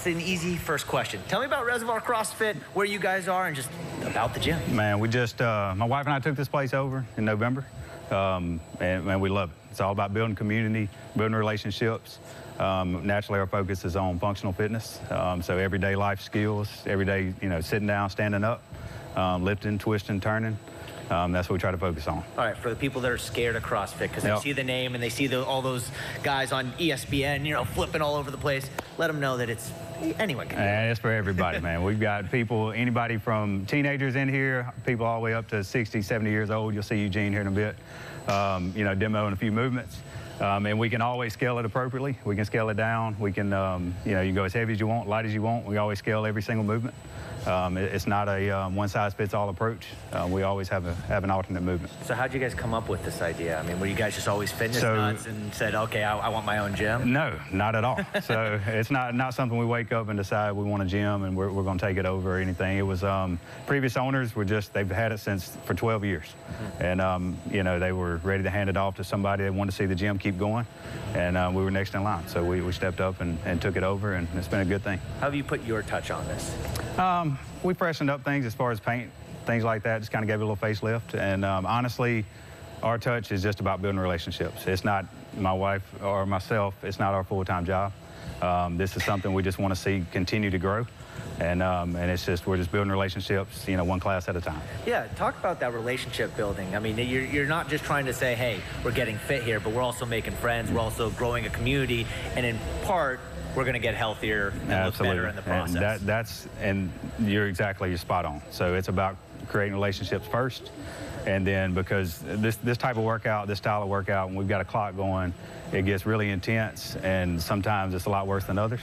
what's an easy first question? Tell me about Reservoir CrossFit, where you guys are, and just about the gym. Man, we just, my wife and I took this place over in November, and man, we love it. It's all about building community, building relationships. Naturally, our focus is on functional fitness, so everyday life skills, everyday, sitting down, standing up, lifting, twisting, turning. That's what we try to focus on. All right, for the people that are scared of CrossFit, because they see the name and they see all those guys on ESPN, flipping all over the place, let them know that it's anyone can do it. It's for everybody, man. We've got people, anybody from teenagers in here, people all the way up to 60, 70 years old. You'll see Eugene here in a bit, demoing a few movements. And we can always scale it appropriately. We can scale it down. We can, you can go as heavy as you want, light as you want. We always scale every single movement. It's not a one-size-fits-all approach. We always have an alternate movement. So how'd you guys come up with this idea? I mean, were you guys just always fitness nuts and said, okay, I want my own gym? No, not at all. So it's not something we wake up and decide we want a gym and we're going to take it over or anything. It was previous owners they've had it for 12 years. Mm-hmm. And, they were ready to hand it off to somebody that wanted to see the gym keep going. And we were next in line. So we stepped up and took it over, and it's been a good thing. How have you put your touch on this? We freshened up things as far as paint, things like that, just kind of gave it a little facelift. And honestly, our touch is just about building relationships. It's not my wife or myself, it's not our full-time job. This is something we just want to see continue to grow. And we're just building relationships, one class at a time. Yeah, talk about that relationship building. I mean, you're not just trying to say, hey, we're getting fit here, but we're also making friends. We're also growing a community, and in part, we're going to get healthier and look better in the process. And you're spot on. So it's about creating relationships first, and then because this type of workout, this style of workout, when we've got a clock going, it gets really intense, and sometimes it's a lot worse than others.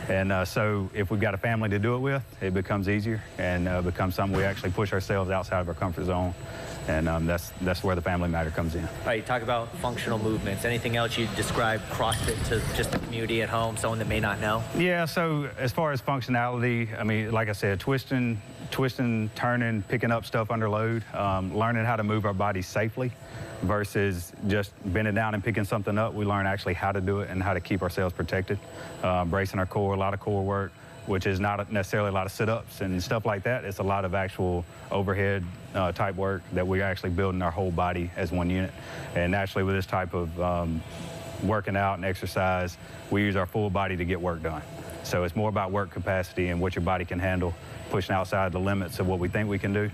And so if we've got a family to do it with, it becomes easier and becomes something we actually push ourselves outside of our comfort zone. And that's where the family matter comes in. All right, you talk about functional movements. Anything else you'd describe CrossFit to just the community at home, someone that may not know? Yeah, so as far as functionality, I mean, like I said, twisting, turning, picking up stuff under load, learning how to move our bodies safely versus just bending down and picking something up. We learn actually how to do it and how to keep ourselves protected, bracing our core, a lot of core work, which is not necessarily a lot of sit-ups and stuff like that. It's a lot of actual overhead type work that we're actually building our whole body as one unit. And naturally with this type of working out and exercise, we use our full body to get work done. So it's more about work capacity and what your body can handle, pushing outside the limits of what we think we can do.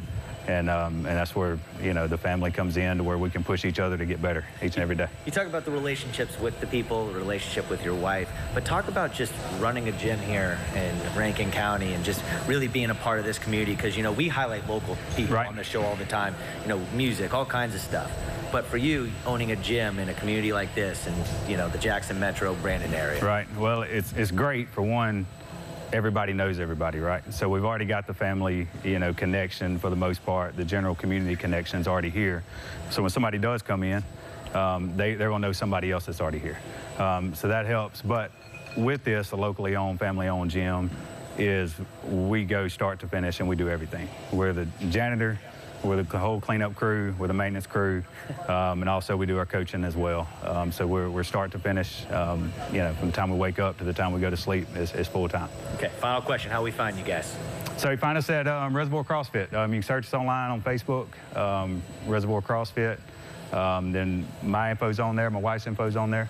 And that's where, the family comes in, to where we can push each other to get better each and every day. You talk about the relationships with the people, the relationship with your wife, but talk about just running a gym here in Rankin County and just really being a part of this community, because, we highlight local people on the show all the time, music, all kinds of stuff. But for you, owning a gym in a community like this and, the Jackson Metro, Brandon area. Right. Well, it's great. For one, everybody knows everybody, right? So we've already got the family, connection for the most part. The general community connection's already here. So when somebody does come in, they're gonna know somebody else that's already here. So that helps. But with this, a locally owned, family-owned gym is we go start to finish and we do everything. We're the janitor, we're the whole cleanup crew, we're the maintenance crew, and also we do our coaching as well. So we're start to finish, from the time we wake up to the time we go to sleep is full time. Okay, final question, how we find you guys? So you find us at Reservoir CrossFit. You can search us online on Facebook, Reservoir CrossFit. Then my info's on there, my wife's info's on there.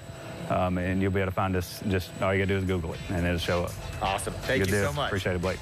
And you'll be able to find us, just all you gotta do is Google it and it'll show up. Awesome, thank you so much. Appreciate it, Blake.